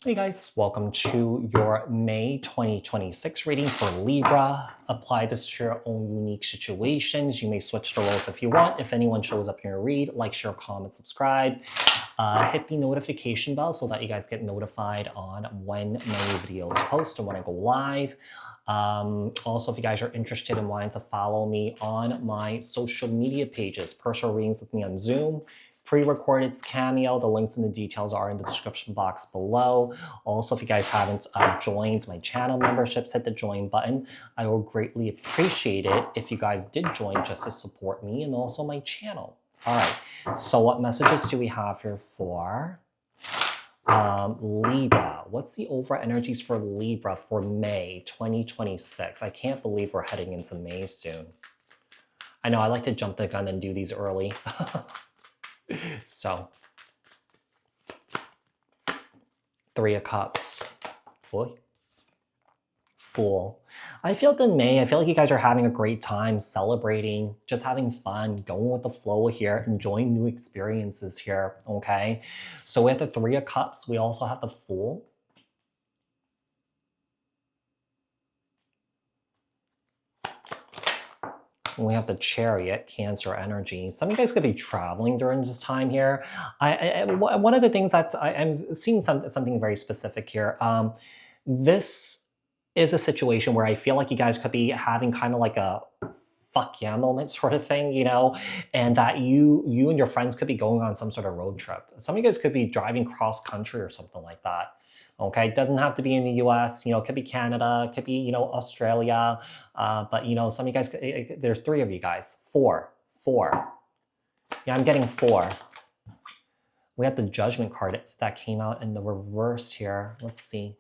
Hey guys, welcome to your May 2026 reading for Libra. Apply this to your own unique situations. You may switch the roles if you want. If anyone shows up in your read, like, share, comment, subscribe. Hit the notification bell so that you guys get notified on when my new videos post and when I go live. Also, if you guys are interested in wanting to follow me on my social media pages, personal readings with me on Zoom, pre-recorded Cameo. The links and the details are in the description box below. Also, if you guys haven't joined my channel memberships, hit the join button. I will greatly appreciate it if you guys did join just to support me and also my channel. All right, so what messages do we have here for Libra? What's the overall energies for Libra for May 2026? I can't believe we're heading into May soon. I know I like to jump the gun and do these early. So, Three of Cups. Boy. Fool. I feel like in May, I feel like you guys are having a great time celebrating, just having fun, going with the flow here, enjoying new experiences here, okay? So we have the Three of Cups. We also have the Fool. And we have the Chariot, Cancer energy. Some of you guys could be traveling during this time here. One of the things that I'm seeing something very specific here. This is a situation where I feel like you guys could be having kind of like a fuck yeah moment sort of thing, you know, and that you and your friends could be going on some sort of road trip. Some of you guys could be driving cross country or something like that. Okay, it doesn't have to be in the US, you know, it could be Canada, it could be, you know, Australia. But, you know, some of you guys, there's three of you guys. Four. Yeah, I'm getting four. We have the Judgment card that came out in the reverse here. Let's see.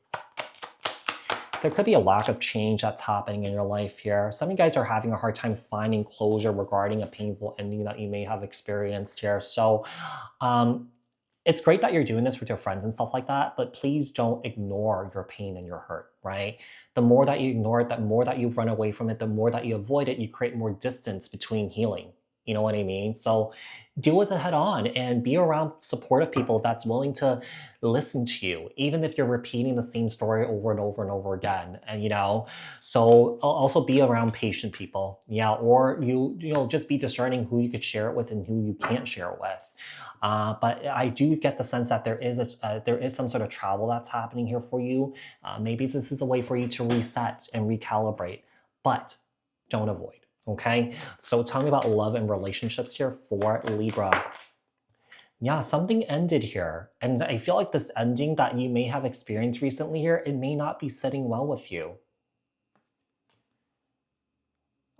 There could be a lack of change that's happening in your life here. Some of you guys are having a hard time finding closure regarding a painful ending that you may have experienced here. So, it's great that you're doing this with your friends and stuff like that, but please don't ignore your pain and your hurt, right? The more that you ignore it, the more that you run away from it, the more that you avoid it, you create more distance between healing. You know what I mean? So deal with it head on and be around supportive people that's willing to listen to you, even if you're repeating the same story over and over and over again. And you know, so also be around patient people, yeah, or you know just be discerning who you could share it with and who you can't share it with. But I do get the sense that there is some sort of travel that's happening here for you. Maybe this is a way for you to reset and recalibrate, but don't avoid. Okay, so tell me about love and relationships here for Libra. Yeah, something ended here. And I feel like this ending that you may have experienced recently here, it may not be sitting well with you.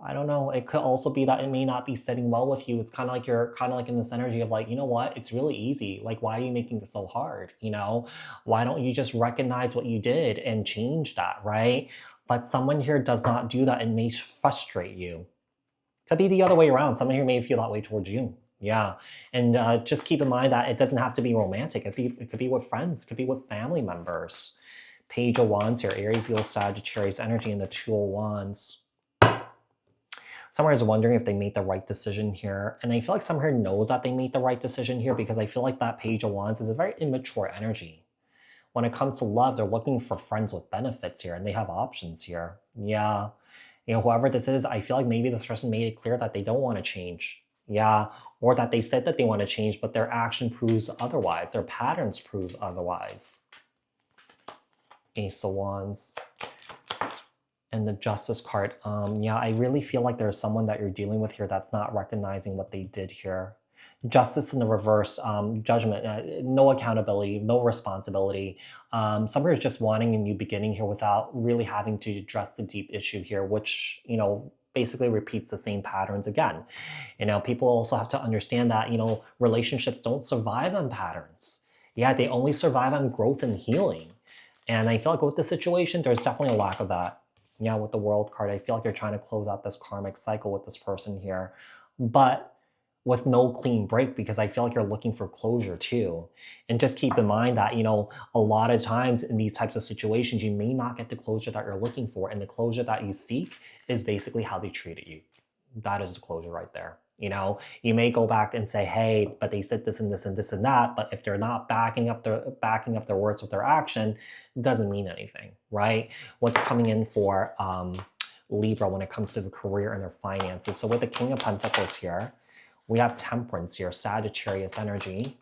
I don't know. It could also be that it may not be sitting well with you. It's kind of like you're kind of like in this energy of like, you know what? It's really easy. Like, why are you making this so hard? You know, why don't you just recognize what you did and change that, right? But someone here does not do that and may frustrate you. Could be the other way around. Someone here may feel that way towards you. Yeah. And just keep in mind that it doesn't have to be romantic. It could be with friends. It could be with family members. Page of Wands here. Aries, Leo, Sagittarius energy, and the Two of Wands. Someone is wondering if they made the right decision here. And I feel like someone here knows that they made the right decision here because I feel like that Page of Wands is a very immature energy. When it comes to love, they're looking for friends with benefits here and they have options here. Yeah. You know, whoever this is, I feel like maybe this person made it clear that they don't want to change. Yeah. Or that they said that they want to change, but their action proves otherwise. Their patterns prove otherwise. Ace of Wands. And the Justice card. Yeah, I really feel like there's someone that you're dealing with here that's not recognizing what they did here. Justice in the reverse, judgment, no accountability, no responsibility. Someone is just wanting a new beginning here without really having to address the deep issue here, which, you know, basically repeats the same patterns again. You know, people also have to understand that, you know, relationships don't survive on patterns. Yeah, they only survive on growth and healing. And I feel like with this situation, there's definitely a lack of that. Yeah, with the World card, I feel like you're trying to close out this karmic cycle with this person here, but with no clean break because I feel like you're looking for closure too. And just keep in mind that, you know, a lot of times in these types of situations, you may not get the closure that you're looking for. And the closure that you seek is basically how they treated you. That is the closure right there. You may go back and say, hey, but they said this and this and this and that, but if they're not backing up their words with their action, it doesn't mean anything, right? What's coming in for Libra when it comes to the career and their finances? So with the King of Pentacles here, we have Temperance here, Sagittarius energy.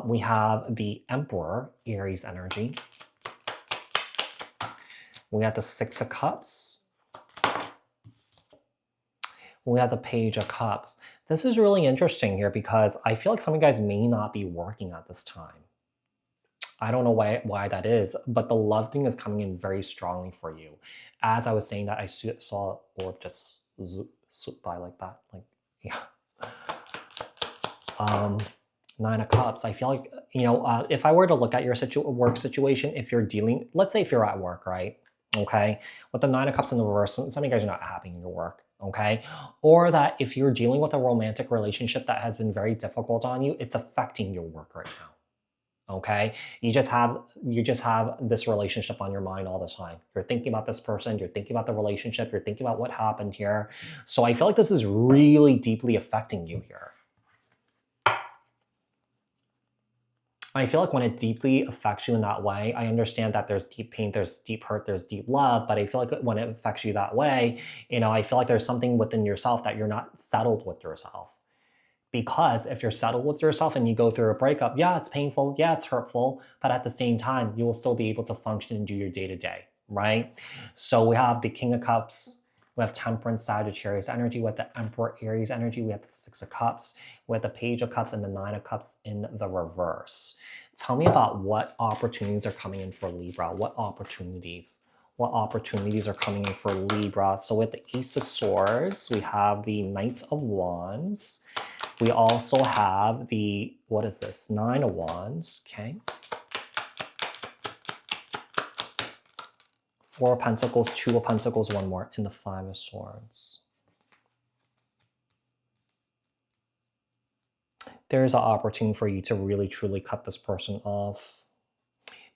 We have the Emperor, Aries energy. We have the Six of Cups. We have the Page of Cups. This is really interesting here because I feel like some of you guys may not be working at this time. I don't know why that is, but the love thing is coming in very strongly for you. As I was saying that, I saw orb just swoop by like that. Like, yeah. Nine of Cups. I feel like, if I were to look at your work situation, if you're dealing, let's say if you're at work, right? Okay. With the Nine of Cups in the reverse, some of you guys are not happy in your work. Okay. Or that if you're dealing with a romantic relationship that has been very difficult on you, it's affecting your work right now. Okay. You just have this relationship on your mind all the time. You're thinking about this person, you're thinking about the relationship, you're thinking about what happened here. So I feel like this is really deeply affecting you here. I feel like when it deeply affects you in that way, I understand that there's deep pain, there's deep hurt, there's deep love, but I feel like when it affects you that way, I feel like there's something within yourself that you're not settled with yourself. Because if you're settled with yourself and you go through a breakup, yeah, it's painful, yeah, it's hurtful, but at the same time, you will still be able to function and do your day-to-day, right? So we have the King of Cups, we have Temperance, Sagittarius energy, we have the Emperor, Aries energy, we have the Six of Cups, we have the Page of Cups, and the Nine of Cups in the reverse. Tell me about what opportunities are coming in for Libra. What opportunities are coming in for Libra? So with the Ace of Swords, we have the Knight of Wands. We also have the, what is this? Nine of Wands, okay. Four of Pentacles, Two of Pentacles, one more, and the Five of Swords. There's an opportunity for you to really, truly cut this person off.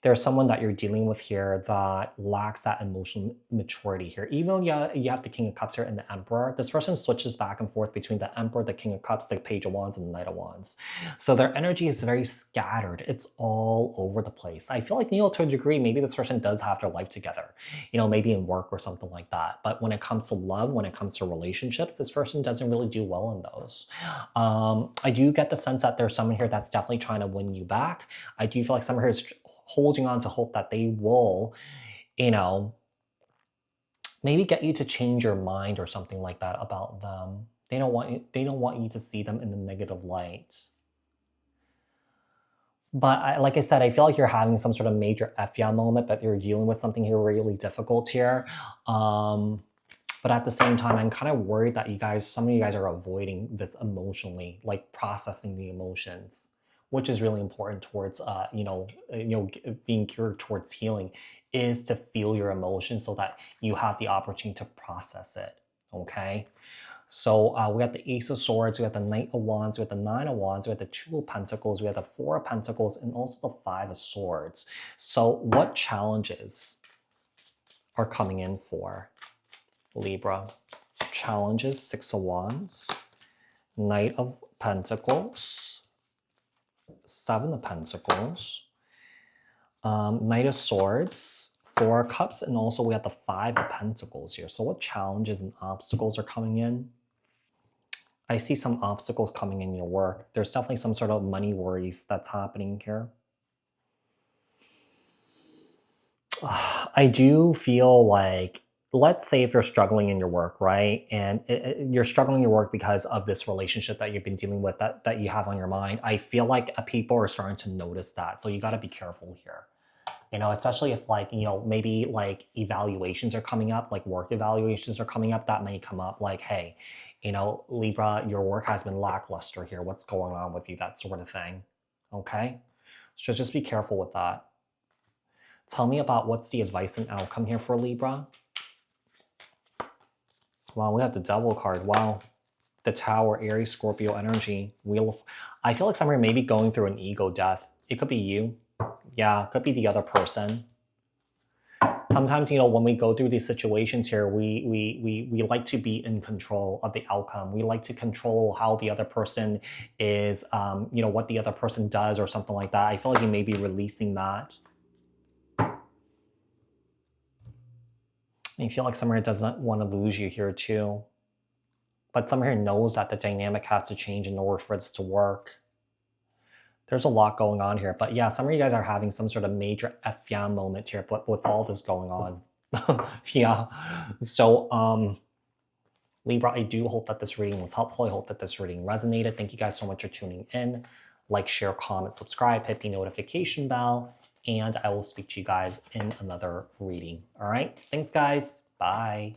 There's someone that you're dealing with here that lacks that emotional maturity here. Even though you have the King of Cups here and the Emperor, this person switches back and forth between the Emperor, the King of Cups, the Page of Wands, and the Knight of Wands. So their energy is very scattered. It's all over the place. I feel like, to a degree, maybe this person does have their life together, maybe in work or something like that. But when it comes to love, when it comes to relationships, this person doesn't really do well in those. I do get the sense that there's someone here that's definitely trying to win you back. I do feel like someone here is holding on to hope that they will, maybe get you to change your mind or something like that about them. They don't want you to see them in the negative light. But like I said, I feel like you're having some sort of major F-yeah moment, but you're dealing with something here really difficult here. But at the same time, I'm kind of worried that some of you guys are avoiding this emotionally, like processing the emotions, which is really important towards, being cured towards healing, is to feel your emotions so that you have the opportunity to process it, okay? So we got the Ace of Swords, we got the Knight of Wands, we got the Nine of Wands, we got the Two of Pentacles, we got the Four of Pentacles, and also the Five of Swords. So what challenges are coming in for Libra? Challenges, Six of Wands, Knight of Pentacles, Seven of Pentacles, Knight of Swords, Four of Cups, and also we have the Five of Pentacles here. So what challenges and obstacles are coming in? I see some obstacles coming in your work. There's definitely some sort of money worries that's happening here. I do feel like, let's say if you're struggling in your work, right? And you're struggling in your work because of this relationship that you've been dealing with that you have on your mind. I feel like people are starting to notice that. So you got to be careful here. Especially if maybe evaluations are coming up, like work evaluations are coming up, that may come up like, hey, Libra, your work has been lackluster here. What's going on with you? That sort of thing. Okay. So just be careful with that. Tell me about what's the advice and outcome here for Libra. Wow, we have the Devil card. Wow. The Tower, Aries, Scorpio energy. I feel like somebody may be going through an ego death. It could be you. Yeah, it could be the other person. Sometimes, you know, when we go through these situations here, we like to be in control of the outcome. We like to control how the other person is, you know, what the other person does or something like that. I feel like you may be releasing that. And you feel like someone here doesn't want to lose you here too. But someone here knows that the dynamic has to change in order for it to work. There's a lot going on here. But yeah, some of you guys are having some sort of major F yeah moment here, but with all this going on. Yeah. So Libra, I do hope that this reading was helpful. I hope that this reading resonated. Thank you guys so much for tuning in. Like, share, comment, subscribe, hit the notification bell, and I will speak to you guys in another reading. All right. Thanks, guys. Bye.